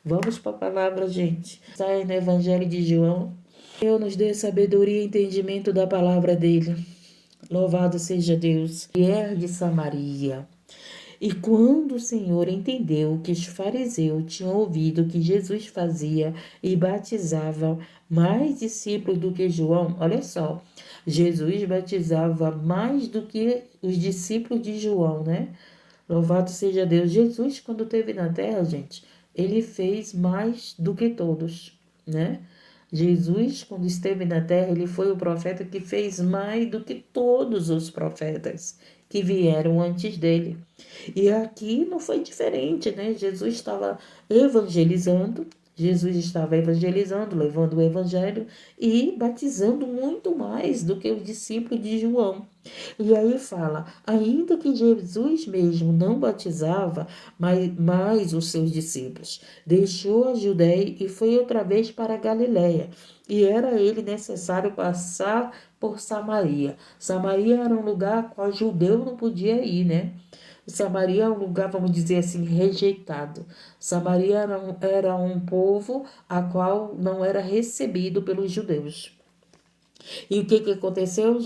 Vamos para a palavra, gente. Sai no Evangelho de João. Deus nos dê sabedoria e entendimento da palavra dele. Louvado seja Deus. Mulher de Samaria. E quando o Senhor entendeu que os fariseus tinham ouvido que Jesus fazia e batizava mais discípulos do que João, olha só, Jesus batizava mais do que os discípulos de João, né? Louvado seja Deus. Jesus, quando esteve na terra, gente, ele fez mais do que todos, né? Jesus, quando esteve na terra, ele foi o profeta que fez mais do que todos os profetas que vieram antes dele. E aqui não foi diferente, né? Jesus estava evangelizando, levando o evangelho e batizando muito mais do que os discípulos de João. E aí fala, ainda que Jesus mesmo não batizava, mais os seus discípulos, deixou a Judéia e foi outra vez para a Galiléia. E era ele necessário passar por Samaria. Samaria era um lugar a qual judeu não podia ir, né? Samaria é um lugar, vamos dizer assim, rejeitado. Samaria era um povo a qual não era recebido pelos judeus. E o que aconteceu?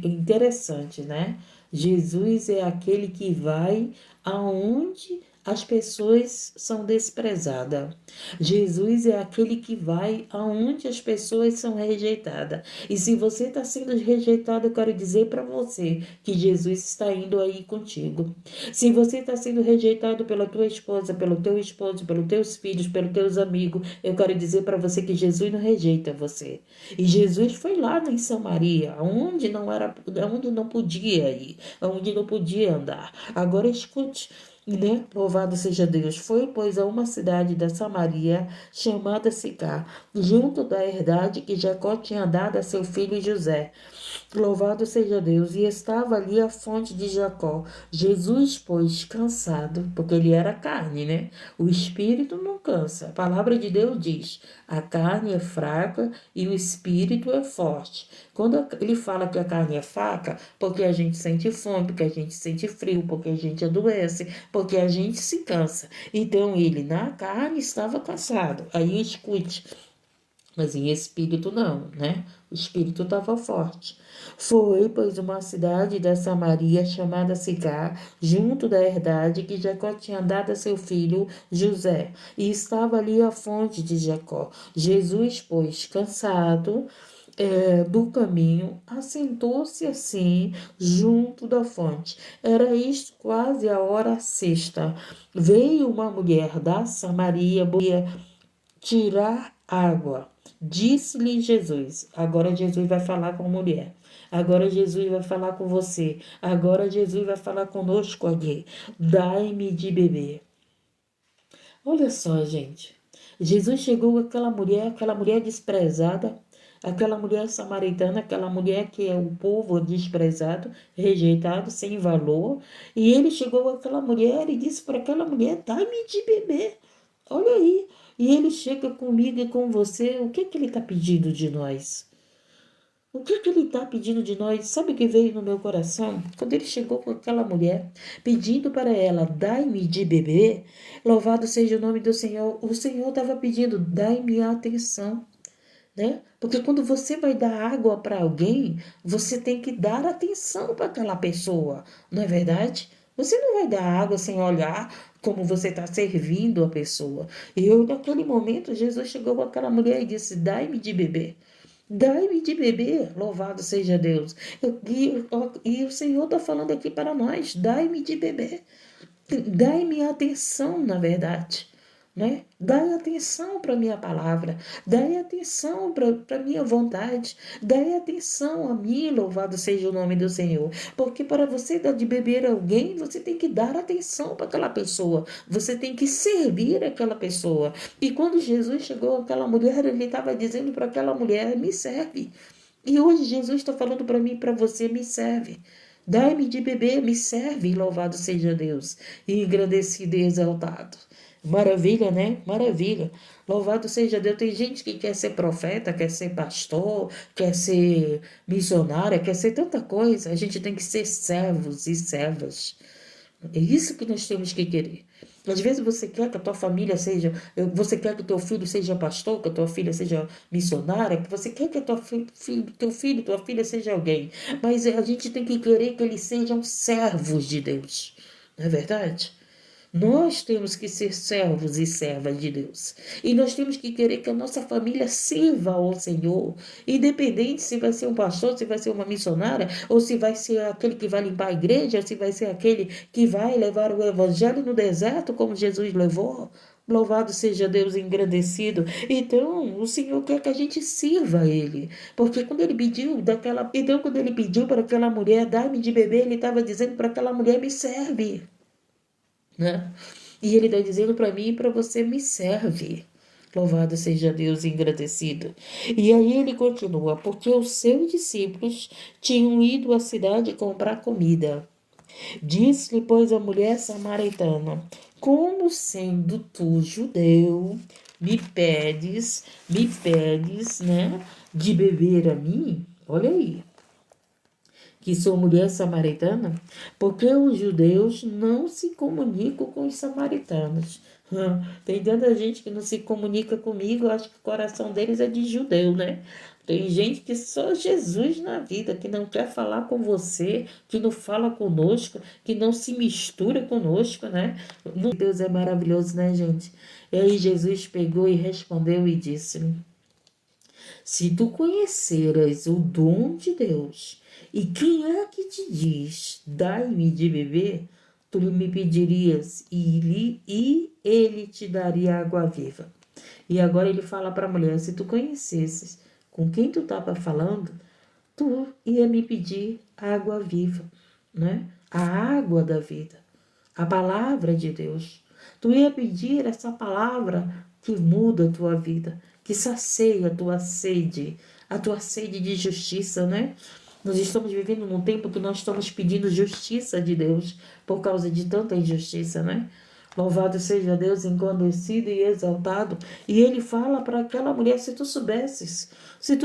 Interessante, né? Jesus é aquele que vai aonde as pessoas são desprezadas. Jesus é aquele que vai aonde as pessoas são rejeitadas. E se você está sendo rejeitado, eu quero dizer para você que Jesus está indo aí contigo. Se você está sendo rejeitado pela tua esposa, pelo teu esposo, pelos teus filhos, pelos teus amigos, eu quero dizer para você que Jesus não rejeita você. E Jesus foi lá em Samaria, onde não podia ir, onde não podia andar. Agora escute, né? Louvado seja Deus. Foi, pois, a uma cidade da Samaria, chamada Sicar, junto da herdade que Jacó tinha dado a seu filho José. Louvado seja Deus. E estava ali a fonte de Jacó. Jesus, pois, cansado, porque ele era carne, né? O espírito não cansa. A palavra de Deus diz: a carne é fraca e o espírito é forte. Quando ele fala que a carne é fraca, porque a gente sente fome, porque a gente sente frio, porque a gente adoece, porque a gente se cansa. Então ele na carne estava cansado. Aí escute. Mas em espírito não, né? O espírito estava forte. Foi, pois, uma cidade da Samaria chamada Sicar, junto da herdade que Jacó tinha dado a seu filho José. E estava ali a fonte de Jacó. Jesus, pois, cansado do caminho, assentou-se assim junto da fonte. Era isto quase a hora sexta. Veio uma mulher da Samaria tirar água. Disse-lhe Jesus. Agora Jesus vai falar com a mulher. Agora Jesus vai falar com você. Agora Jesus vai falar conosco aqui. Dai-me de beber. Olha só, gente. Jesus chegou com aquela mulher desprezada, aquela mulher samaritana, aquela mulher que é o povo desprezado, rejeitado, sem valor. E ele chegou com aquela mulher e disse para aquela mulher: dai-me de beber. Olha aí. E ele chega comigo e com você. O que ele está pedindo de nós? O que ele está pedindo de nós? Sabe o que veio no meu coração? Quando ele chegou com aquela mulher, pedindo para ela, dai-me de beber, louvado seja o nome do Senhor. O Senhor estava pedindo, dai-me atenção, né? Porque quando você vai dar água para alguém, você tem que dar atenção para aquela pessoa, não é verdade? Você não vai dar água sem olhar como você está servindo a pessoa. E eu, naquele momento, Jesus chegou com aquela mulher e disse, dai-me de beber. Dai-me de beber, louvado seja Deus. E o Senhor está falando aqui para nós, dai-me de beber. Dai-me atenção, na verdade, né? Dai atenção para a minha palavra, dai atenção para a minha vontade, dai atenção a mim, louvado seja o nome do Senhor. Porque para você dar de beber a alguém, você tem que dar atenção para aquela pessoa, você tem que servir aquela pessoa. E quando Jesus chegou àquela mulher, ele estava dizendo para aquela mulher, me serve. E hoje Jesus está falando para mim e para você, me serve. Dai-me de beber, me serve, louvado seja Deus, e engrandecido e exaltado. Maravilha, né? Maravilha. Louvado seja Deus. Tem gente que quer ser profeta, quer ser pastor, quer ser missionária, quer ser tanta coisa. A gente tem que ser servos e servas. É isso que nós temos que querer. Às vezes você quer que a tua família seja, você quer que o teu filho seja pastor, que a tua filha seja missionária, que você quer que teu filho, tua filha seja alguém. Mas a gente tem que querer que eles sejam servos de Deus. Não é verdade? Nós temos que ser servos e servas de Deus. E nós temos que querer que a nossa família sirva ao Senhor. Independente se vai ser um pastor, se vai ser uma missionária, ou se vai ser aquele que vai limpar a igreja, ou se vai ser aquele que vai levar o evangelho no deserto, como Jesus levou. Louvado seja Deus engrandecido. Então, o Senhor quer que a gente sirva a Ele. Porque quando Ele pediu quando Ele pediu para aquela mulher dar-me de beber, Ele estava dizendo para aquela mulher, me serve, né? E ele está dizendo para mim e para você, me serve. Louvado seja Deus engrandecido. E aí ele continua, porque os seus discípulos tinham ido à cidade comprar comida. Disse-lhe, pois, a mulher samaritana, como sendo tu judeu, me pedes, né, de beber a mim? Olha aí, que sou mulher samaritana, porque os judeus não se comunicam com os samaritanos. Tem tanta gente que não se comunica comigo, eu acho que o coração deles é de judeu, né? Tem gente que só Jesus na vida, que não quer falar com você, que não fala conosco, que não se mistura conosco, né? Deus é maravilhoso, né, gente? E aí Jesus pegou e respondeu e disse: se tu conheceras o dom de Deus, e quem é que te diz, dai-me de beber, tu me pedirias, e ele te daria água viva. E agora ele fala para a mulher, se tu conhecesses com quem tu estava falando, tu ia me pedir água viva, né? A água da vida, a palavra de Deus. Tu ia pedir essa palavra que muda a tua vida, que sacia a tua sede de justiça, né? Nós estamos vivendo num tempo que nós estamos pedindo justiça de Deus por causa de tanta injustiça, né? Louvado seja Deus, engrandecido e exaltado. E ele fala para aquela mulher, se tu soubesse se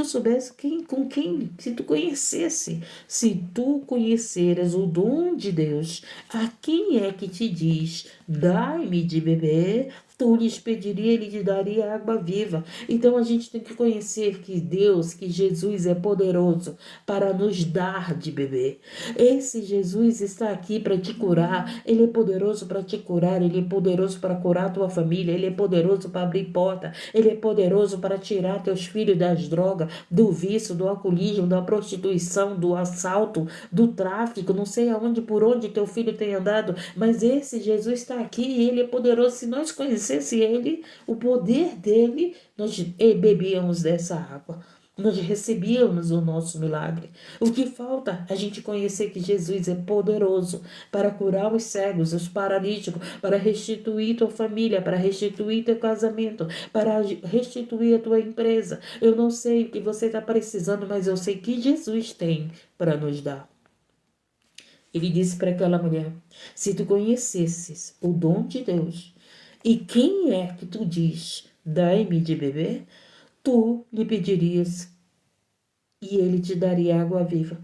tu conhecesse, se tu conheceras o dom de Deus, a quem é que te diz, dai-me de beber, tu lhes pediria, ele te daria água viva. Então a gente tem que conhecer que Deus, que Jesus é poderoso para nos dar de beber. Esse Jesus está aqui para te curar, ele é poderoso para te curar, ele é poderoso para curar a tua família, ele é poderoso para abrir porta, ele é poderoso para tirar teus filhos das drogas, do vício, do alcoolismo, da prostituição, do assalto, do tráfico, não sei aonde, por onde teu filho tem andado, mas esse Jesus está aqui e ele é poderoso. Se nós conhecesse ele, o poder dele, nós bebíamos dessa água. Nós recebíamos o nosso milagre. O que falta? A gente conhecer que Jesus é poderoso para curar os cegos, os paralíticos, para restituir tua família, para restituir teu casamento, para restituir a tua empresa. Eu não sei o que você está precisando, mas eu sei que Jesus tem para nos dar. Ele disse para aquela mulher, se tu conhecesses o dom de Deus, e quem é que tu diz, dai-me de beber, tu lhe pedirias e ele te daria água viva.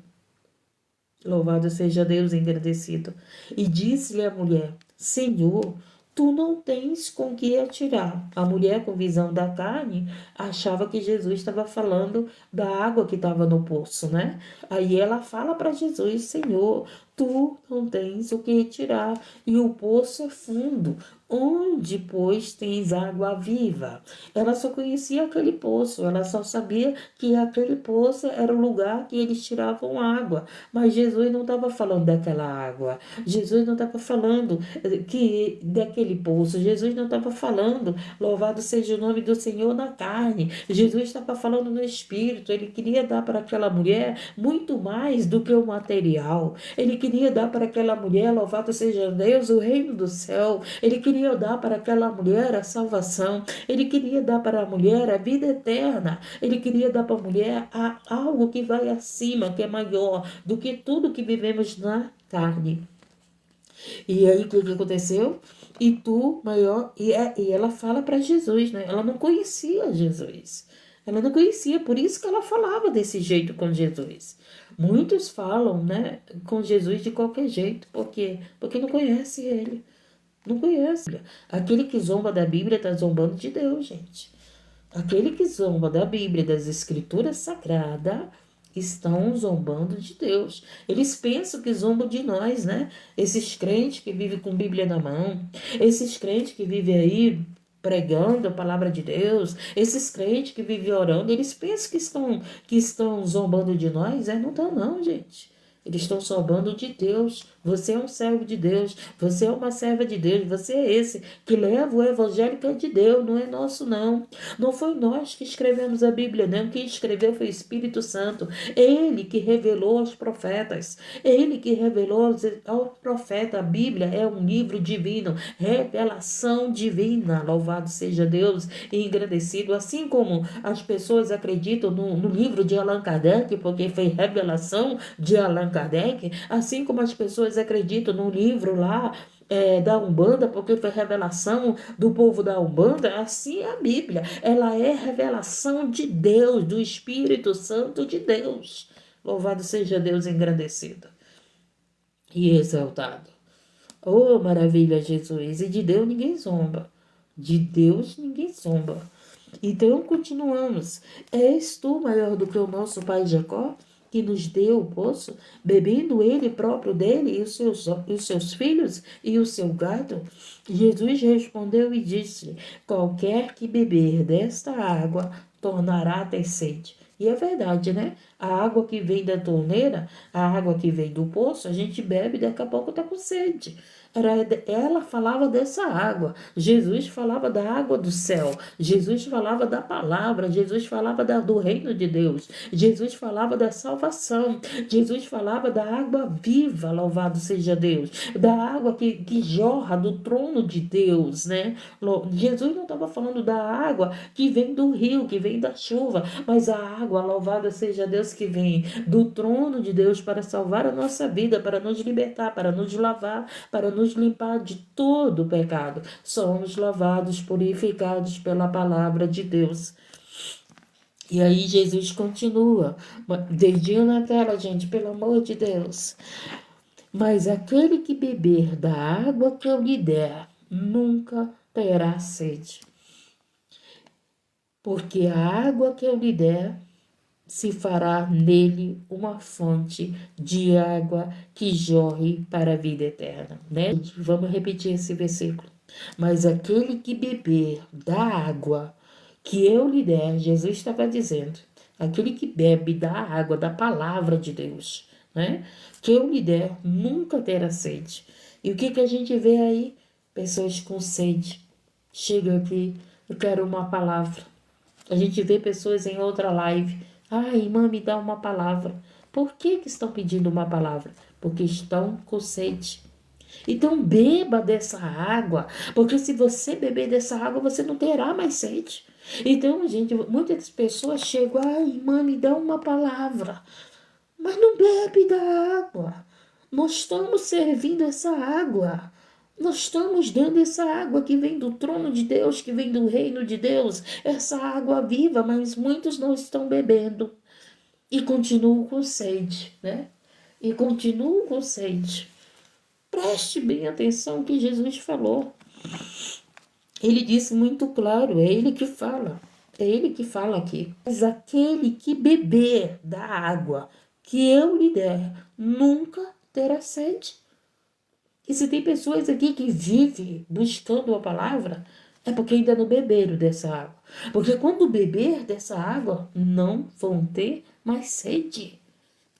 Louvado seja Deus engrandecido. E disse-lhe a mulher, Senhor, tu não tens com que atirar. A mulher, com visão da carne, achava que Jesus estava falando da água que estava no poço, né? Aí ela fala para Jesus, Senhor, tu não tens o que tirar e o poço é fundo. Onde, pois, tens água viva? Ela só conhecia aquele poço, ela só sabia que aquele poço era o lugar que eles tiravam água. Mas Jesus não estava falando daquela água. Jesus não estava falando que daquele poço. Jesus não estava falando, louvado seja o nome do Senhor, na carne. Jesus estava falando no Espírito. Ele queria dar para aquela mulher muito mais do que o material. Ele queria dar para aquela mulher, louvado seja Deus, o reino do céu. Ele queria dar para aquela mulher a salvação. Ele queria dar para a mulher a vida eterna. Ele queria dar para a mulher algo que vai acima, que é maior do que tudo que vivemos na carne. E aí o que aconteceu? E tu, maior, e ela fala para Jesus, né? Ela não conhecia Jesus. Ela não conhecia, por isso que ela falava desse jeito com Jesus. Muitos falam, né, com Jesus de qualquer jeito, porque não conhece ele. Não conhece. Aquele que zomba da Bíblia está zombando de Deus, gente. Aquele que zomba da Bíblia, das Escrituras Sagradas, estão zombando de Deus. Eles pensam que zombam de nós, né? Esses crentes que vivem com Bíblia na mão, esses crentes que vivem aí pregando a palavra de Deus, esses crentes que vivem orando, eles pensam que estão zombando de nós, não estão não, gente. Eles estão zombando de Deus. Você é um servo de Deus. Você é uma serva de Deus. Você é esse que leva o evangelho que é de Deus. Não é nosso, não. Não foi nós que escrevemos a Bíblia, não. Quem escreveu foi o Espírito Santo. Ele que revelou aos profetas. Ele que revelou ao profeta. A Bíblia é um livro divino. Revelação divina. Louvado seja Deus e engrandecido. Assim como as pessoas acreditam no livro de Allan Kardec, porque foi revelação de Allan Kardec, assim como as pessoas acreditam no livro lá da Umbanda, porque foi revelação do povo da Umbanda, assim é a Bíblia. Ela é revelação de Deus, do Espírito Santo de Deus. Louvado seja Deus engrandecido e exaltado. Oh, maravilha, Jesus! E de Deus ninguém zomba. De Deus ninguém zomba. Então, continuamos. És tu maior do que o nosso pai Jacó, que nos deu o poço, bebendo ele próprio dele e os seus filhos e o seu gado? Jesus respondeu e disse: qualquer que beber desta água tornará a ter sede. E é verdade, né? A água que vem da torneira, a água que vem do poço, a gente bebe e daqui a pouco tá com sede. Ela falava dessa água. Jesus falava da água do céu. Jesus falava da palavra. Jesus falava do reino de Deus. Jesus falava da salvação. Jesus falava da água viva, louvado seja Deus. Da água que jorra do trono de Deus, né? Jesus não estava falando da água que vem do rio, que vem da chuva, mas a água, louvado seja Deus, que vem do trono de Deus para salvar a nossa vida, para nos libertar, para nos lavar, para nos limpar de todo o pecado. Somos lavados, purificados pela palavra de Deus. E aí Jesus continua. Dedinho na tela, gente, pelo amor de Deus. Mas aquele que beber da água que eu lhe der, nunca terá sede. Porque a água que eu lhe der se fará nele uma fonte de água que jorre para a vida eterna, né? Vamos repetir esse versículo. Mas aquele que beber da água que eu lhe der, Jesus estava dizendo, aquele que bebe da água, da palavra de Deus, né? Que eu lhe der, nunca terá sede. E o que a gente vê aí? Pessoas com sede. Chega aqui, eu quero uma palavra. A gente vê pessoas em outra live. Ai, irmã, me dá uma palavra. Por que estão pedindo uma palavra? Porque estão com sede. Então beba dessa água, porque se você beber dessa água, você não terá mais sede. Então, gente, muitas pessoas chegam, ai, irmã, me dá uma palavra. Mas não bebe da água. Nós estamos servindo essa água. Nós estamos dando essa água que vem do trono de Deus, que vem do reino de Deus, essa água viva, mas muitos não estão bebendo e continuam com sede, né? E continuam com sede. Preste bem atenção no que Jesus falou. Ele disse muito claro, é ele que fala. É ele que fala aqui. Mas aquele que beber da água que eu lhe der, nunca terá sede. E se tem pessoas aqui que vivem buscando a palavra, é porque ainda não beberam dessa água. Porque quando beber dessa água, não vão ter mais sede.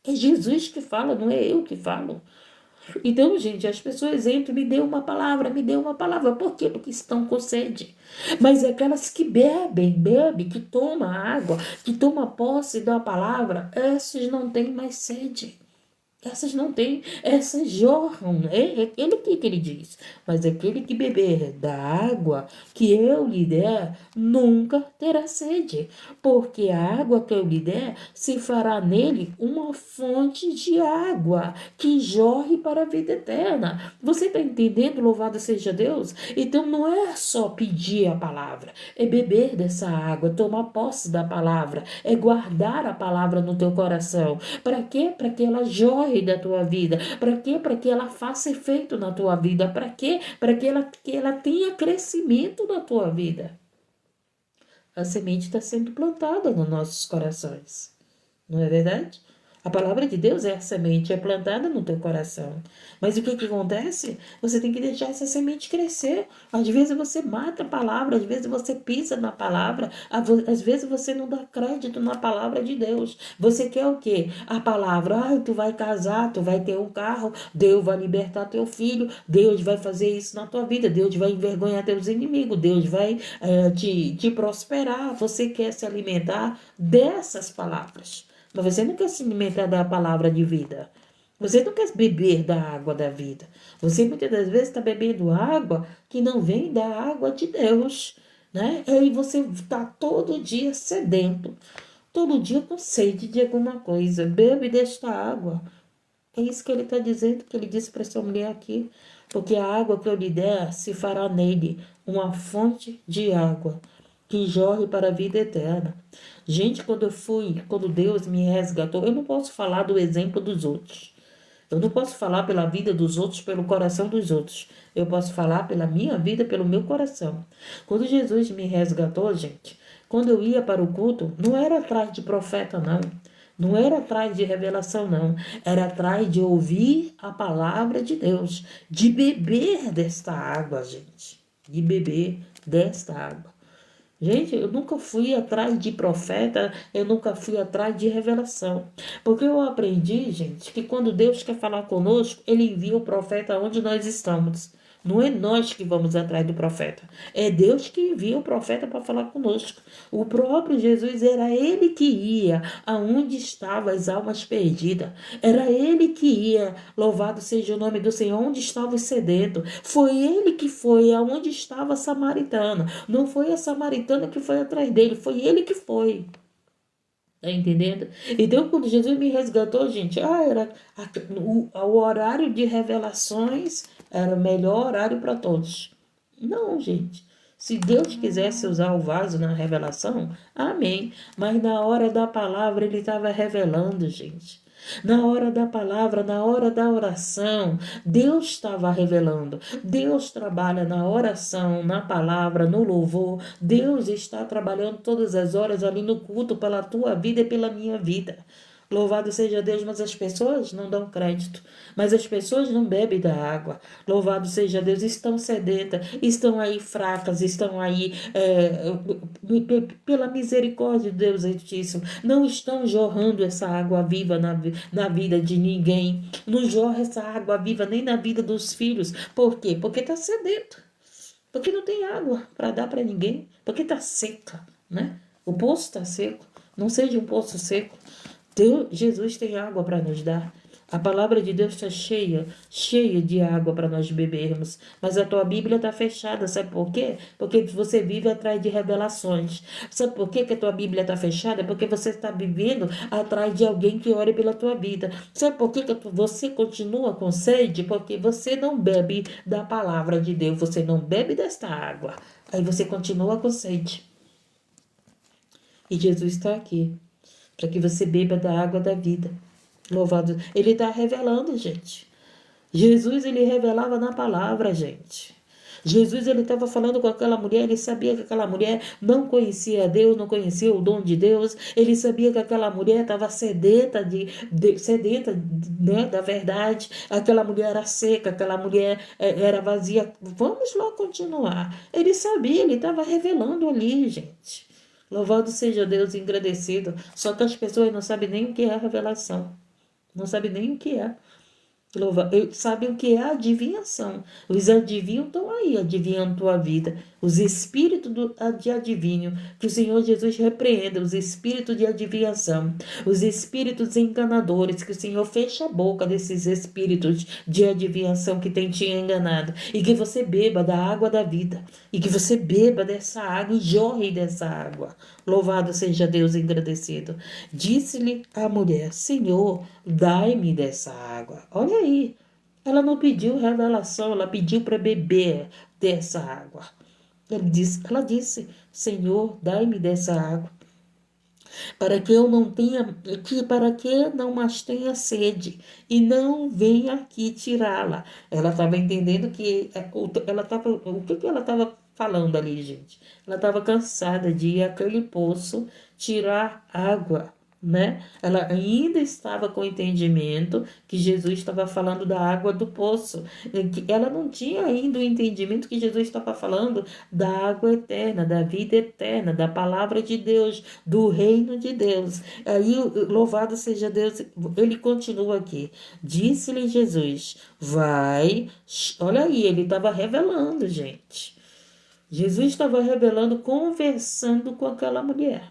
É Jesus que fala, não é eu que falo. Então, gente, as pessoas entram, me dê uma palavra, me dê uma palavra. Por quê? Porque estão com sede. Mas aquelas que bebem, que tomam água, que tomam posse da palavra, essas não têm mais sede. Essas não têm, essas jorram. É aquele que ele diz. Mas aquele que beber da água que eu lhe der, nunca terá sede. Porque a água que eu lhe der se fará nele uma fonte de água que jorre para a vida eterna. Você está entendendo? Louvado seja Deus? Então não é só pedir a palavra, é beber dessa água, tomar posse da palavra, é guardar a palavra no teu coração. Para quê? Para que ela jorre jorre da tua vida. Para quê? Para que ela faça efeito na tua vida. Para quê? Para que ela tenha crescimento na tua vida. A semente está sendo plantada nos nossos corações. Não é verdade? A palavra de Deus é a semente, é plantada no teu coração. Mas o que acontece? Você tem que deixar essa semente crescer. Às vezes você mata a palavra, às vezes você pisa na palavra, às vezes você não dá crédito na palavra de Deus. Você quer o quê? A palavra, tu vai casar, tu vai ter um carro, Deus vai libertar teu filho, Deus vai fazer isso na tua vida, Deus vai envergonhar teus inimigos, Deus vai te prosperar. Você quer se alimentar dessas palavras. Mas você não quer se alimentar da palavra de vida. Você não quer beber da água da vida. Você muitas das vezes está bebendo água que não vem da água de Deus, né? E aí você está todo dia sedento, todo dia com sede de alguma coisa. Bebe desta água. É isso que ele está dizendo, que ele disse para essa mulher aqui. Porque a água que eu lhe der se fará nele uma fonte de água que jorre para a vida eterna. Gente, quando Deus me resgatou, eu não posso falar do exemplo dos outros. Eu não posso falar pela vida dos outros, pelo coração dos outros. Eu posso falar pela minha vida, pelo meu coração. Quando Jesus me resgatou, gente, quando eu ia para o culto, não era atrás de profeta, não. Não era atrás de revelação, não. Era atrás de ouvir a palavra de Deus. De beber desta água, gente. De beber desta água. Gente, eu nunca fui atrás de profeta, eu nunca fui atrás de revelação. Porque eu aprendi, gente, que quando Deus quer falar conosco, Ele envia o profeta onde nós estamos. Não é nós que vamos atrás do profeta. É Deus que envia o profeta para falar conosco. O próprio Jesus era ele que ia aonde estavam as almas perdidas. Era ele que ia, louvado seja o nome do Senhor, onde estava o sedento. Foi ele que foi aonde estava a samaritana. Não foi a samaritana que foi atrás dele, foi ele que foi. Tá entendendo? Então, quando Jesus me resgatou, gente, era o horário de revelações era o melhor horário para todos. Não, gente. Se Deus quisesse usar o vaso na revelação, amém. Mas na hora da palavra, ele estava revelando, gente. Na hora da palavra, na hora da oração, Deus estava revelando. Deus trabalha na oração, na palavra, no louvor. Deus está trabalhando todas as horas ali no culto pela tua vida e pela minha vida. Louvado seja Deus, mas as pessoas não dão crédito, mas as pessoas não bebem da água. Louvado seja Deus, estão sedentas, estão aí fracas, estão aí pela misericórdia de Deus Altíssimo, não estão jorrando essa água viva na vida de ninguém, não jorra essa água viva nem na vida dos filhos. Por quê? Porque está sedento, porque não tem água para dar para ninguém, porque está seca, né? O poço está seco, não seja um poço seco. Jesus tem água para nos dar. A palavra de Deus está cheia de água para nós bebermos. Mas a tua Bíblia está fechada, sabe por quê? Porque você vive atrás de revelações. Sabe por quê que a tua Bíblia está fechada? Porque você está vivendo atrás de alguém que ore pela tua vida. Sabe por quê que você continua com sede? Porque você não bebe da palavra de Deus, você não bebe desta água. Aí você continua com sede. E Jesus está aqui para que você beba da água da vida. Louvado. Ele está revelando, gente. Jesus, ele revelava na palavra, gente. Jesus, ele estava falando com aquela mulher, ele sabia que aquela mulher não conhecia Deus, não conhecia o dom de Deus. Ele sabia que aquela mulher estava sedenta, sedenta, né, da verdade. Aquela mulher era seca, aquela mulher era vazia. Vamos lá continuar. Ele sabia, ele estava revelando ali, gente. Louvado seja Deus, engrandecido. Só que as pessoas não sabem nem o que é a revelação. Não sabem nem o que é. Sabem o que é a adivinhação. Os adivinhos estão aí, adivinhando tua vida. Os espíritos de adivinho, que o Senhor Jesus repreenda, os espíritos de adivinhação, os espíritos enganadores, que o Senhor feche a boca desses espíritos de adivinhação que tem te enganado. E que você beba da água da vida. E que você beba dessa água e jorre dessa água. Louvado seja Deus, engrandecido. Disse-lhe a mulher: Senhor, dai-me dessa água. Olha aí, ela não pediu revelação, ela pediu para beber dessa água. Ela disse: Senhor, dai-me dessa água. para que eu não tenha, para que não mais tenha sede e não venha aqui tirá-la. Ela estava entendendo que ela estava, o que que ela estava falando ali, gente? Ela estava cansada de ir àquele poço tirar água, né? Ela ainda estava com o entendimento que Jesus estava falando da água do poço. Ela não tinha ainda o entendimento que Jesus estava falando da água eterna, da vida eterna, da palavra de Deus, do reino de Deus. Aí, louvado seja Deus, ele continua aqui. Disse-lhe Jesus, vai, olha aí, ele estava revelando, gente. Jesus estava revelando, conversando com aquela mulher.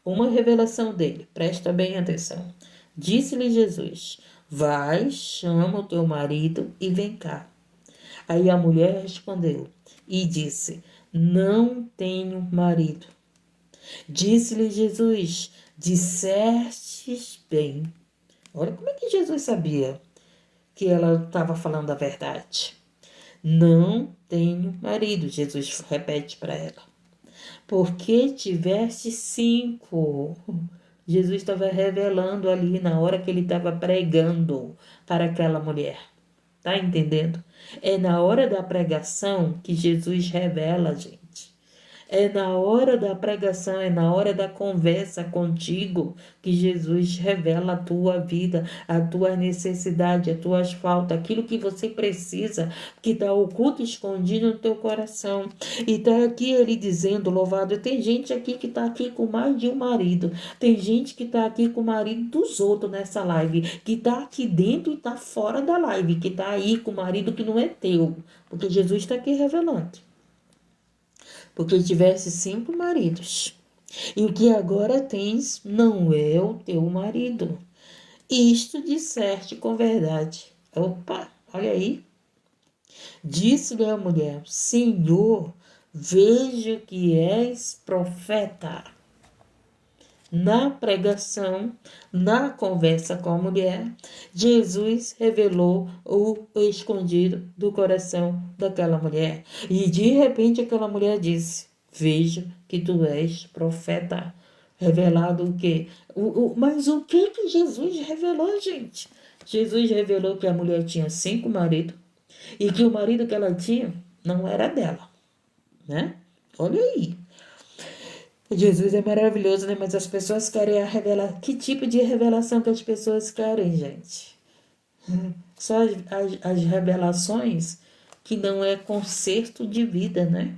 Uma revelação dele, presta bem atenção. Disse-lhe Jesus, vai, chama o teu marido e vem cá. Aí a mulher respondeu e disse, não tenho marido. Disse-lhe Jesus, dissestes bem. Olha como é que Jesus sabia que ela estava falando a verdade. Não tenho marido, Jesus repete para ela. Porque tiveste 5. Jesus estava revelando ali na hora que ele estava pregando para aquela mulher. Tá entendendo? É na hora da pregação que Jesus revela, gente. É na hora da pregação, é na hora da conversa contigo que Jesus revela a tua vida, a tua necessidade, as tuas faltas, aquilo que você precisa, que está oculto, escondido no teu coração. E está aqui ele dizendo, louvado, tem gente aqui que está aqui com mais de um marido, tem gente que está aqui com o marido dos outros nessa live, que está aqui dentro e está fora da live, que está aí com o marido que não é teu, porque Jesus está aqui revelando. Porque tivesse 5 maridos, e o que agora tens não é o teu marido. Isto disseste com verdade. Opa, olha aí. Disse-lhe a mulher, Senhor, vejo que és profeta. Na pregação, na conversa com a mulher, Jesus revelou o escondido do coração daquela mulher. E de repente aquela mulher disse, vejo que tu és profeta. Revelado o quê? Mas o que Jesus revelou, gente? Jesus revelou que a mulher tinha 5 maridos e que o marido que ela tinha não era dela, né? Olha aí. Jesus é maravilhoso, né? Mas as pessoas querem revelar. Que tipo de revelação que as pessoas querem, gente? Só as revelações que não é conserto de vida, né?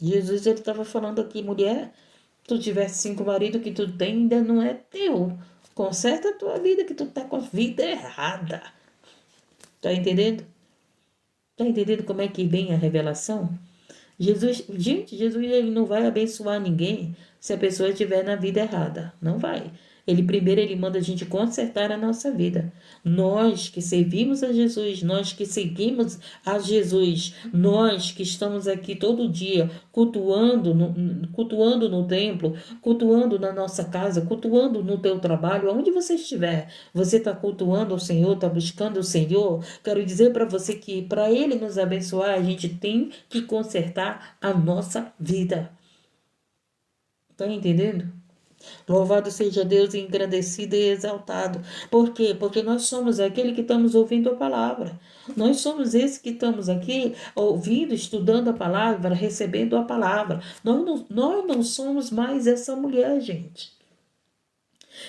Jesus, ele estava falando aqui, mulher, tu tivesse 5 maridos que tu tem, ainda não é teu. Conserta a tua vida, que tu tá com a vida errada. Tá entendendo? Tá entendendo como é que vem a revelação? Jesus, gente, Jesus ele não vai abençoar ninguém se a pessoa estiver na vida errada. Não vai. Ele manda a gente consertar a nossa vida. Nós que servimos a Jesus, nós que seguimos a Jesus, nós que estamos aqui todo dia cultuando no templo, cultuando na nossa casa, cultuando no teu trabalho, onde você estiver, você está cultuando o Senhor, está buscando o Senhor. Quero dizer para você que para Ele nos abençoar, a gente tem que consertar a nossa vida. Está entendendo? Louvado seja Deus, engrandecido e exaltado. Por quê? Porque nós somos aquele que estamos ouvindo a palavra. Nós somos esse que estamos aqui ouvindo, estudando a palavra, recebendo a palavra. Nós não somos mais essa mulher, gente.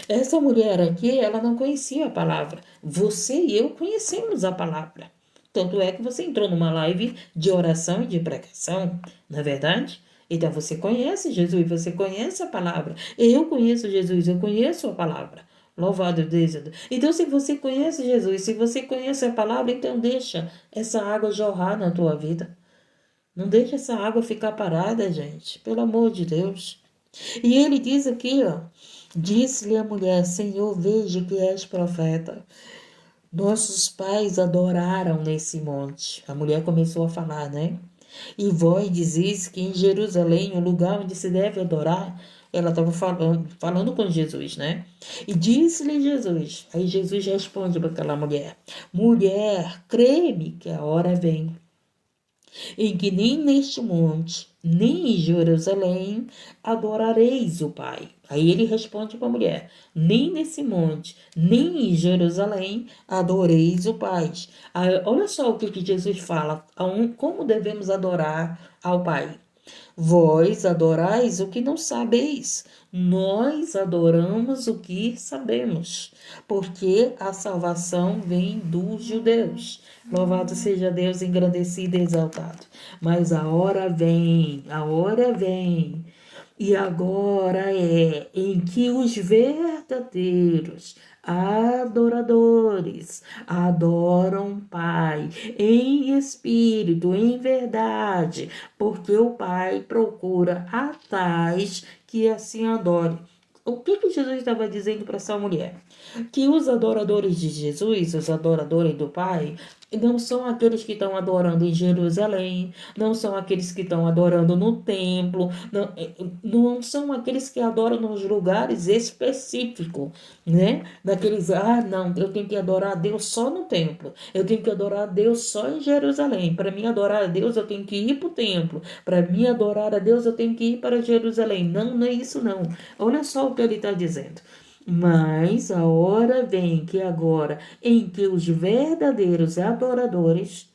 Essa mulher aqui, ela não conhecia a palavra. Você e eu conhecemos a palavra. Tanto é que você entrou numa live de oração e de pregação, não é verdade? Então você conhece Jesus, você conhece a palavra. Eu conheço Jesus, eu conheço a palavra. Louvado Deus. Então, se você conhece Jesus, se você conhece a palavra, então deixa essa água jorrar na tua vida. Não deixa essa água ficar parada, gente. Pelo amor de Deus. E ele diz aqui, ó. Disse-lhe a mulher, Senhor, vejo que és profeta. Nossos pais adoraram nesse monte. A mulher começou a falar, né? E vós dizes que em Jerusalém, o lugar onde se deve adorar, ela estava falando com Jesus, né? E disse-lhe Jesus. Aí Jesus responde para aquela mulher: Mulher, crê-me que a hora vem em que nem neste monte, nem em Jerusalém adorareis o Pai. Aí ele responde para a mulher: nem nesse monte, nem em Jerusalém adoreis o Pai. Aí, olha só o que Jesus fala, como devemos adorar ao Pai. Vós adorais o que não sabeis, nós adoramos o que sabemos, porque a salvação vem dos judeus. Louvado seja Deus, engrandecido e exaltado. Mas a hora vem, e agora é em que os verdadeiros adoradores adoram o Pai em espírito, em verdade, porque o Pai procura a tais que assim adorem. O que Jesus estava dizendo para essa mulher? Que os adoradores de Jesus, os adoradores do Pai, não são aqueles que estão adorando em Jerusalém, não são aqueles que estão adorando no templo, não são aqueles que adoram nos lugares específicos, né? Daqueles, não, eu tenho que adorar a Deus só no templo, eu tenho que adorar a Deus só em Jerusalém. Para mim adorar a Deus, eu tenho que ir para o templo. Para mim adorar a Deus, eu tenho que ir para Jerusalém. Não, não é isso não. Olha só o que ele está dizendo. Mas a hora vem que agora, em que os verdadeiros adoradores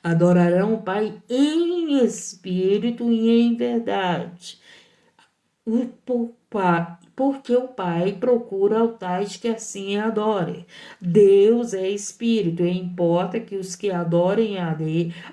adorarão o Pai em espírito e em verdade. Porque o Pai procura altares que assim adorem. Deus é espírito, e importa que os que adorem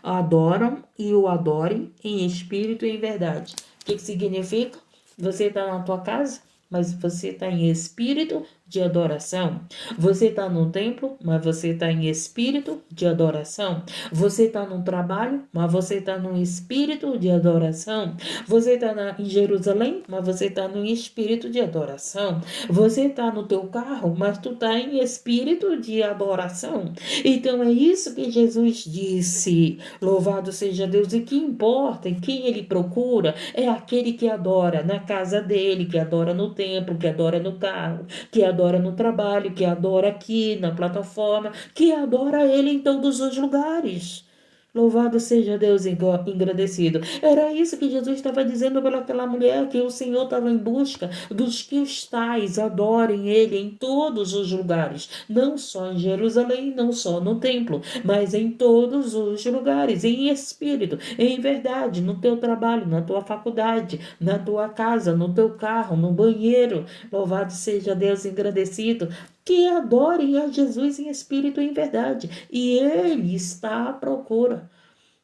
adoram e o adorem em espírito e em verdade. O que significa? Você está na tua casa, mas você está em espírito de adoração. Você está no templo, mas você está em espírito de adoração. Você está no trabalho, mas você está no espírito de adoração. Você está em Jerusalém, mas você está no espírito de adoração. Você está no teu carro, mas tu está em espírito de adoração. Então é isso que Jesus disse. Louvado seja Deus. E que importa, e quem ele procura é aquele que adora na casa dele, que adora no templo, que adora no carro, que adora no trabalho, que adora aqui na plataforma, que adora ele em todos os lugares. Louvado seja Deus engrandecido. Era isso que Jesus estava dizendo pelaquela mulher, que o Senhor estava em busca dos que os tais adorem Ele em todos os lugares. Não só em Jerusalém, não só no templo, mas em todos os lugares, em espírito, em verdade, no teu trabalho, na tua faculdade, na tua casa, no teu carro, no banheiro. Louvado seja Deus engrandecido. Que adorem a Jesus em espírito e em verdade. E Ele está à procura.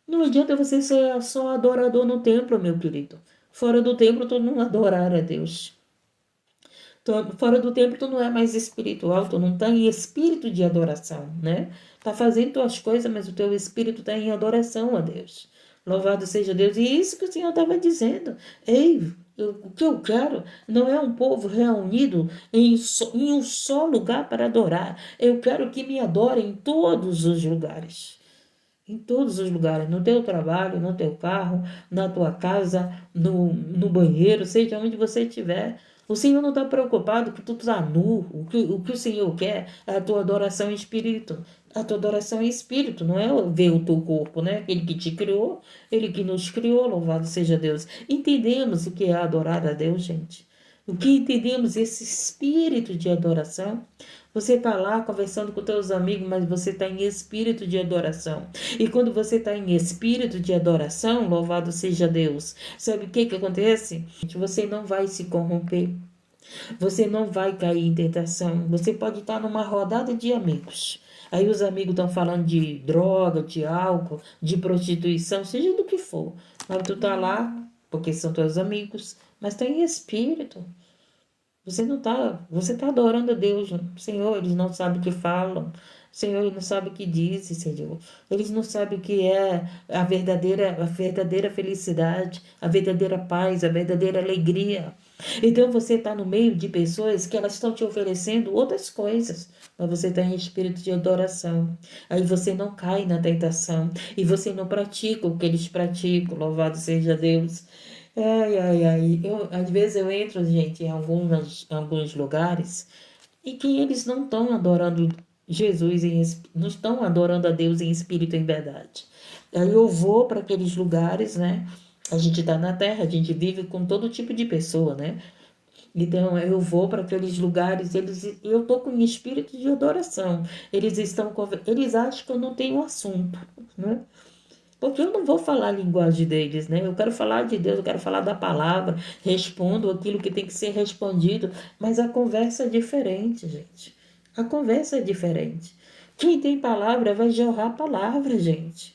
Não adianta você ser só adorador no templo, meu querido. Fora do templo, tu não adorar a Deus. Fora do templo, tu não é mais espiritual, tu não está em espírito de adoração, né? Tá fazendo tuas coisas, mas o teu espírito está em adoração a Deus. Louvado seja Deus. E isso que o Senhor estava dizendo. Ei, o que eu quero não é um povo reunido em um só lugar para adorar. Eu quero que me adorem em todos os lugares. Em todos os lugares, no teu trabalho, no teu carro, na tua casa, no banheiro, seja onde você estiver. O Senhor não está preocupado que tu está nu. O que o Senhor quer é a tua adoração em espírito. A tua adoração em espírito, não é ver o teu corpo, né? Ele que te criou, ele que nos criou, louvado seja Deus. Entendemos o que é adorar a Deus, gente? O que entendemos esse espírito de adoração? Você está lá conversando com teus amigos, mas você está em espírito de adoração. E quando você está em espírito de adoração, louvado seja Deus, sabe o que acontece? Você não vai se corromper. Você não vai cair em tentação. Você pode estar numa rodada de amigos. Aí os amigos estão falando de droga, de álcool, de prostituição, seja do que for. Mas tu tá lá, porque são teus amigos, mas está em espírito. Você não tá, você está adorando a Deus, Senhor, eles não sabem o que falam. Senhor, eles não sabem o que dizem, Senhor. Eles não sabem o que é a verdadeira felicidade, a verdadeira paz, a verdadeira alegria. Então você está no meio de pessoas que elas estão te oferecendo outras coisas, mas você está em espírito de adoração. Aí você não cai na tentação e você não pratica o que eles praticam. Louvado seja Deus. Ai, ai, ai. Às vezes eu entro, gente, em alguns lugares e que eles não estão adorando Jesus, não estão adorando a Deus em espírito e em verdade. Aí eu vou para aqueles lugares, né? A gente está na Terra, a gente vive com todo tipo de pessoa, né? Então eu vou para aqueles lugares, eu estou com um espírito de adoração. Eles acham que eu não tenho assunto, né? Porque eu não vou falar a linguagem deles, né? Eu quero falar de Deus, eu quero falar da palavra, respondo aquilo que tem que ser respondido, mas a conversa é diferente, gente. A conversa é diferente. Quem tem palavra vai jorrar palavra, gente.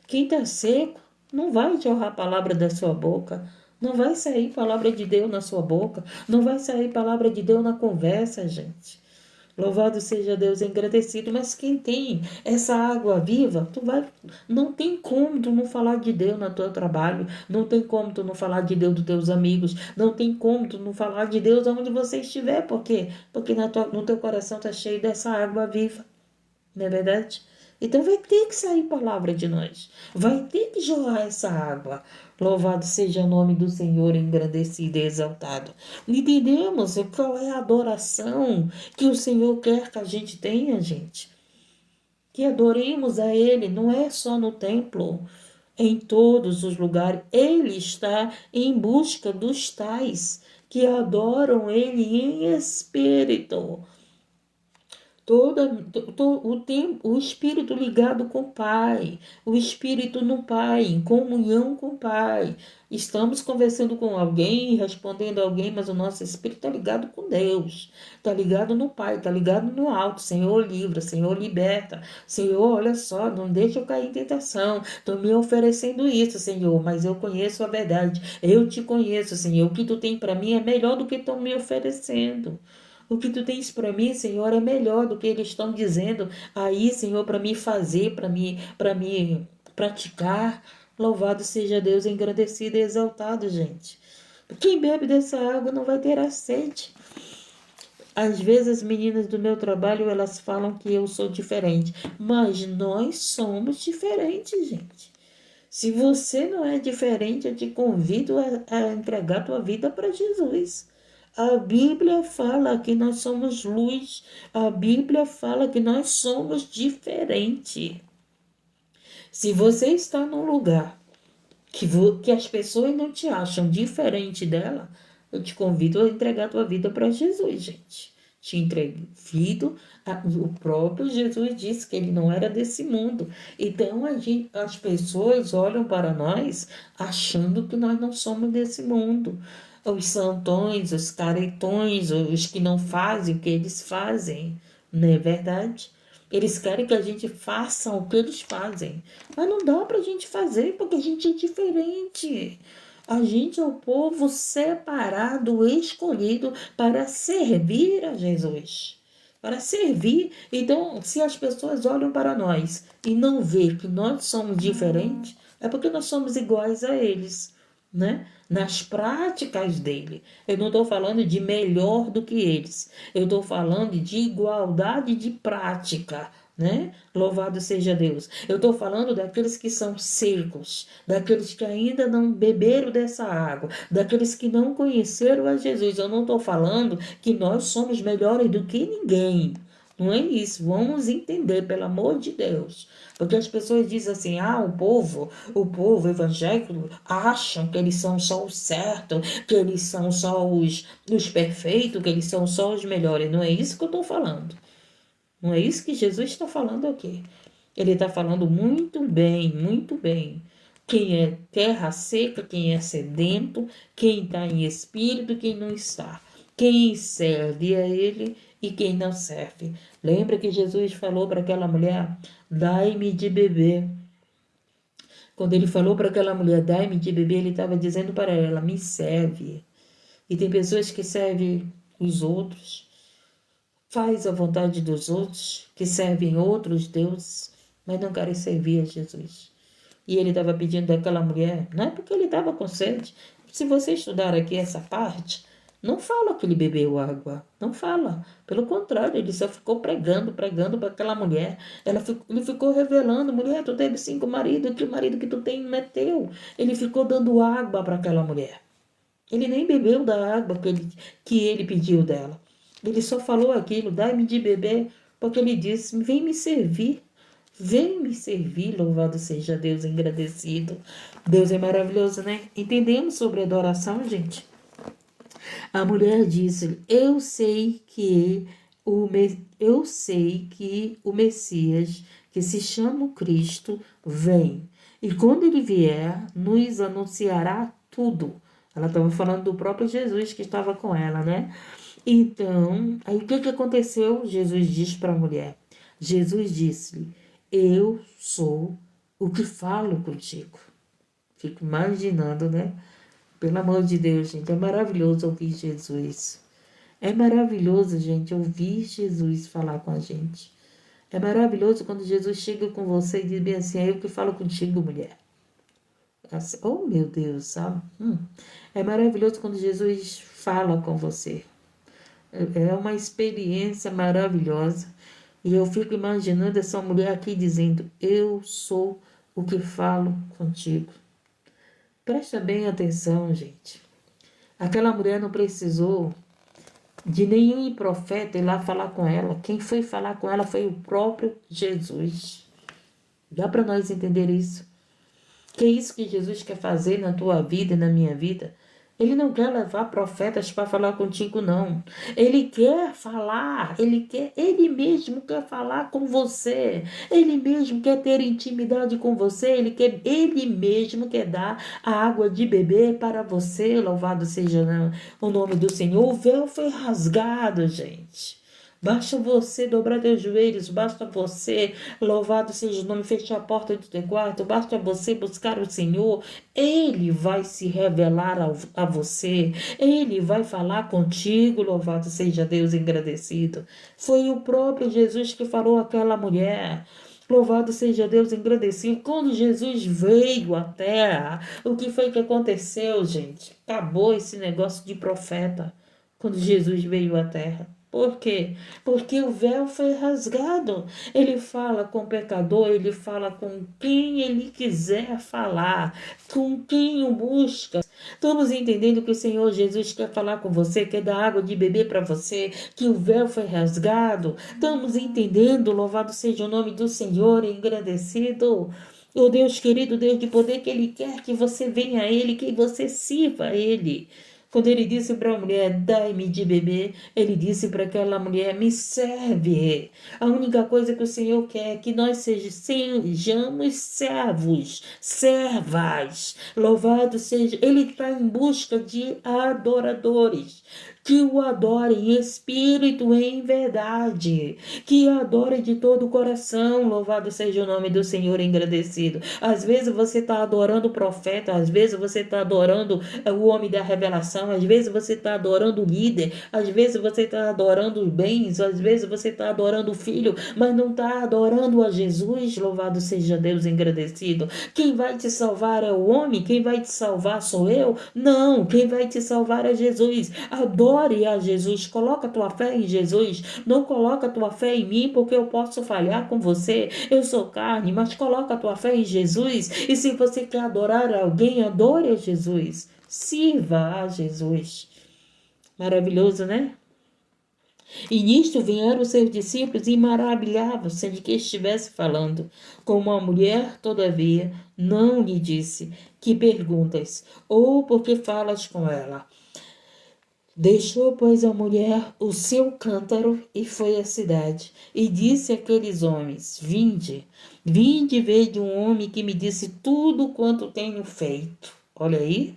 Quem está seco não vai jorrar palavra da sua boca. Não vai sair palavra de Deus na sua boca. Não vai sair palavra de Deus na conversa, gente. Louvado seja Deus, engrandecido. Mas quem tem essa água viva, não tem como tu não falar de Deus no teu trabalho, não tem como tu não falar de Deus dos teus amigos, não tem como tu não falar de Deus onde você estiver. Por quê? Porque no teu coração está cheio dessa água viva. Não é verdade? Então vai ter que sair palavra de nós. Vai ter que jorrar essa água. Louvado seja o nome do Senhor, engrandecido e exaltado. Entendemos qual é a adoração que o Senhor quer que a gente tenha, gente? Que adoremos a Ele, não é só no templo, em todos os lugares. Ele está em busca dos tais que adoram Ele em espírito. O tempo, o espírito ligado com o Pai, o espírito no Pai, em comunhão com o Pai. Estamos conversando com alguém, respondendo a alguém, mas o nosso espírito está ligado com Deus, está ligado no Pai, está ligado no alto. Senhor, livra, Senhor, liberta. Senhor, olha só, não deixa eu cair em tentação. Estou me oferecendo isso, Senhor, mas eu conheço a verdade. Eu te conheço, Senhor. O que tu tem para mim é melhor do que estão me oferecendo. O que tu tens para mim, Senhor, é melhor do que eles estão dizendo aí, Senhor, para me fazer, para me praticar. Louvado seja Deus, engrandecido e exaltado, gente. Quem bebe dessa água não vai ter a sede. Às vezes as meninas do meu trabalho, elas falam que eu sou diferente, mas nós somos diferentes, gente. Se você não é diferente, eu te convido a entregar tua vida para Jesus. A Bíblia fala que nós somos luz. A Bíblia fala que nós somos diferentes. Se você está num lugar que as pessoas não te acham diferente dela, eu te convido a entregar a tua vida para Jesus, gente. Te entrego. O próprio Jesus disse que ele não era desse mundo. Então as pessoas olham para nós achando que nós não somos desse mundo. Os santões, os caretões, os que não fazem o que eles fazem, não é verdade? Eles querem que a gente faça o que eles fazem. Mas não dá para a gente fazer porque a gente é diferente. A gente é o povo separado, escolhido para servir a Jesus. Para servir. Então, se as pessoas olham para nós e não vê que nós somos diferentes, é porque nós somos iguais a eles, né? Nas práticas dele. Eu não estou falando de melhor do que eles. Eu estou falando de igualdade de prática, né? Louvado seja Deus. Eu estou falando daqueles que são secos, daqueles que ainda não beberam dessa água, daqueles que não conheceram a Jesus. Eu não estou falando que nós somos melhores do que ninguém. Não é isso. Vamos entender, pelo amor de Deus. Porque as pessoas dizem assim, o povo evangélico acham que eles são só o certo, que eles são só os perfeitos, que eles são só os melhores. Não é isso que eu estou falando. Não é isso que Jesus está falando aqui. Ele está falando muito bem, muito bem. Quem é terra seca, quem é sedento, quem está em espírito, quem não está. Quem serve a ele e quem não serve. Lembra que Jesus falou para aquela mulher, dai-me de beber. Quando ele falou para aquela mulher, dai-me de beber, ele estava dizendo para ela, me serve. E tem pessoas que servem os outros, faz a vontade dos outros, que servem outros deuses, mas não querem servir a Jesus. E ele estava pedindo daquela mulher, não é porque ele estava com sede. Se você estudar aqui essa parte, não fala que ele bebeu água, não fala. Pelo contrário, ele só ficou pregando para aquela mulher. Ele ficou revelando, mulher, tu teve 5 maridos, que o marido que tu tem não é teu. Ele ficou dando água para aquela mulher. Ele nem bebeu da água que ele pediu dela. Ele só falou aquilo, dai-me de beber, porque ele disse, vem me servir. Vem me servir, louvado seja Deus, engrandecido. Deus é maravilhoso, né? Entendemos sobre adoração, gente? A mulher disse: eu sei que o Messias, que se chama o Cristo, vem. E quando ele vier, nos anunciará tudo. Ela estava falando do próprio Jesus que estava com ela, né? Então, aí o que aconteceu? Jesus diz para a mulher. Jesus disse-lhe: eu sou o que falo contigo. Fico imaginando, né? Pelo amor de Deus, gente, é maravilhoso ouvir Jesus. É maravilhoso, gente, ouvir Jesus falar com a gente. É maravilhoso quando Jesus chega com você e diz bem assim: é eu que falo contigo, mulher. Assim, oh, meu Deus, sabe? É maravilhoso quando Jesus fala com você. É uma experiência maravilhosa. E eu fico imaginando essa mulher aqui dizendo: eu sou o que falo contigo. Presta bem atenção, gente. Aquela mulher não precisou de nenhum profeta ir lá falar com ela. Quem foi falar com ela foi o próprio Jesus. Dá para nós entender isso? Que é isso que Jesus quer fazer na tua vida e na minha vida? Ele não quer levar profetas para falar contigo, não. Ele quer falar, ele mesmo quer falar com você. Ele mesmo quer ter intimidade com você. Ele mesmo quer dar a água de beber para você. Louvado seja o nome do Senhor. O véu foi rasgado, gente. Basta você dobrar teus joelhos, basta você, louvado seja o nome, fechar a porta do teu quarto, basta você buscar o Senhor, Ele vai se revelar a você, Ele vai falar contigo, louvado seja Deus, engrandecido. Foi o próprio Jesus que falou àquela mulher. Louvado seja Deus, engrandecido. Quando Jesus veio à terra, o que foi que aconteceu, gente? Acabou esse negócio de profeta. Quando Jesus veio à terra. Por quê? Porque o véu foi rasgado. Ele fala com o pecador, ele fala com quem ele quiser falar, com quem o busca. Estamos entendendo que o Senhor Jesus quer falar com você, quer dar água de beber para você, que o véu foi rasgado. Estamos entendendo, louvado seja o nome do Senhor, engrandecido. O Deus querido, Deus de poder, que Ele quer que você venha a Ele, que você sirva a Ele. Quando ele disse para a mulher, dai-me de beber, ele disse para aquela mulher, me serve. A única coisa que o Senhor quer é que nós sejamos servos, servas. Louvado seja, ele está em busca de adoradores, que o adorem em espírito e em verdade, que adorem de todo o coração. Louvado seja o nome do Senhor, engrandecido. Às vezes você está adorando o profeta, às vezes você está adorando o homem da revelação, às vezes você está adorando o líder, às vezes você está adorando os bens, às vezes você está adorando o filho, mas não está adorando a Jesus. Louvado seja Deus, engrandecido. Quem vai te salvar é o homem? Quem vai te salvar sou eu? Não, quem vai te salvar é Jesus. Adore a Jesus, coloca a tua fé em Jesus, não coloca a tua fé em mim, porque eu posso falhar com você, eu sou carne, mas coloca a tua fé em Jesus. E se você quer adorar alguém, adore a Jesus, sirva a Jesus. Maravilhoso, né? E nisto vieram os seus discípulos e maravilhavam-se de que estivesse falando. Como a mulher, todavia, não lhe disse: que perguntas? Ou porque falas com ela? Deixou, pois, a mulher o seu cântaro e foi à cidade. E disse àqueles homens: vinde e vede um homem que me disse tudo quanto tenho feito. Olha aí,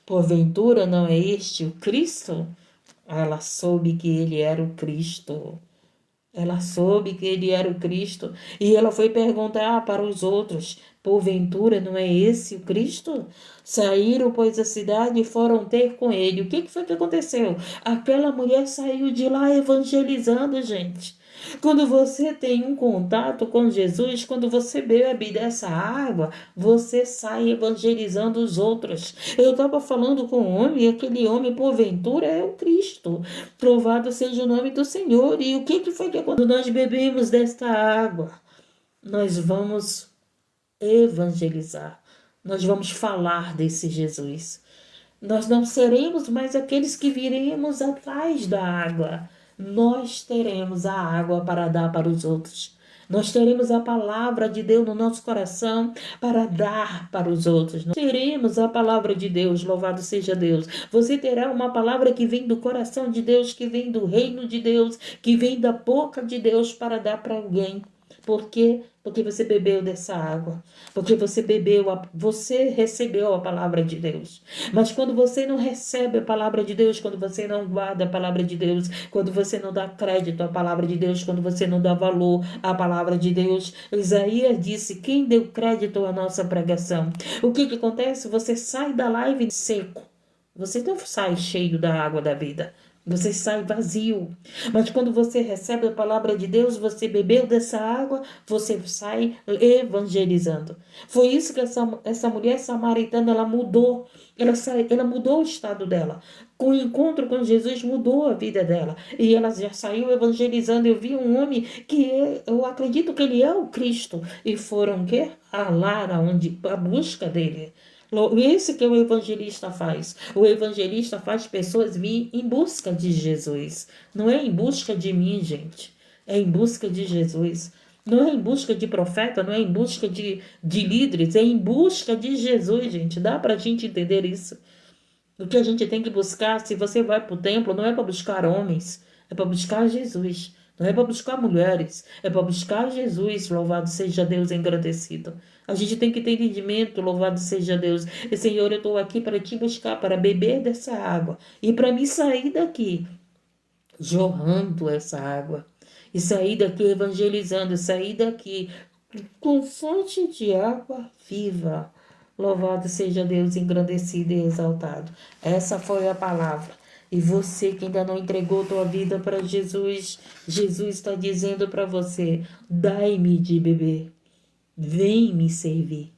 porventura não é este o Cristo? Ela soube que ele era o Cristo. Ela soube que ele era o Cristo e ela foi perguntar para os outros: porventura não é esse o Cristo? Saíram, pois, da cidade e foram ter com ele. O que foi que aconteceu? Aquela mulher saiu de lá evangelizando, gente. Quando você tem um contato com Jesus, quando você bebe dessa água, você sai evangelizando os outros. Eu estava falando com um homem, e aquele homem, porventura, é o Cristo. Louvado seja o nome do Senhor. E o que foi que quando nós bebemos desta água, nós vamos evangelizar. Nós vamos falar desse Jesus. Nós não seremos mais aqueles que viremos atrás da água. Nós teremos a água para dar para os outros. Nós teremos a palavra de Deus no nosso coração para dar para os outros. Nós teremos a palavra de Deus, louvado seja Deus. Você terá uma palavra que vem do coração de Deus, que vem do reino de Deus, que vem da boca de Deus para dar para alguém. Por quê? Porque você bebeu dessa água. Porque você recebeu a palavra de Deus. Mas quando você não recebe a palavra de Deus, quando você não guarda a palavra de Deus, quando você não dá crédito à palavra de Deus, quando você não dá valor à palavra de Deus, Isaías disse: quem deu crédito à nossa pregação? O que acontece? Você sai da live seco. Você não sai cheio da água da vida. Você sai vazio. Mas quando você recebe a palavra de Deus, você bebeu dessa água, você sai evangelizando. Foi isso que essa mulher samaritana, ela mudou. Ela mudou o estado dela. Com o encontro com Jesus, mudou a vida dela. E ela já saiu evangelizando. Eu vi um homem eu acredito que ele é o Cristo. E foram o quê? A busca dele. Isso que o evangelista faz. O evangelista faz pessoas vir em busca de Jesus. Não é em busca de mim, gente. É em busca de Jesus. Não é em busca de profeta, não é em busca de líderes. É em busca de Jesus, gente. Dá pra gente entender isso. O que a gente tem que buscar, se você vai para o templo, não é para buscar homens. É para buscar Jesus. Não é para buscar mulheres, é para buscar Jesus, louvado seja Deus, engrandecido. A gente tem que ter entendimento, louvado seja Deus. E Senhor, eu estou aqui para te buscar, para beber dessa água. E para me sair daqui, jorrando essa água. E sair daqui evangelizando, sair daqui com fonte de água viva. Louvado seja Deus, engrandecido e exaltado. Essa foi a palavra. E você que ainda não entregou tua vida para Jesus, Jesus está dizendo para você: dai-me de beber, vem me servir.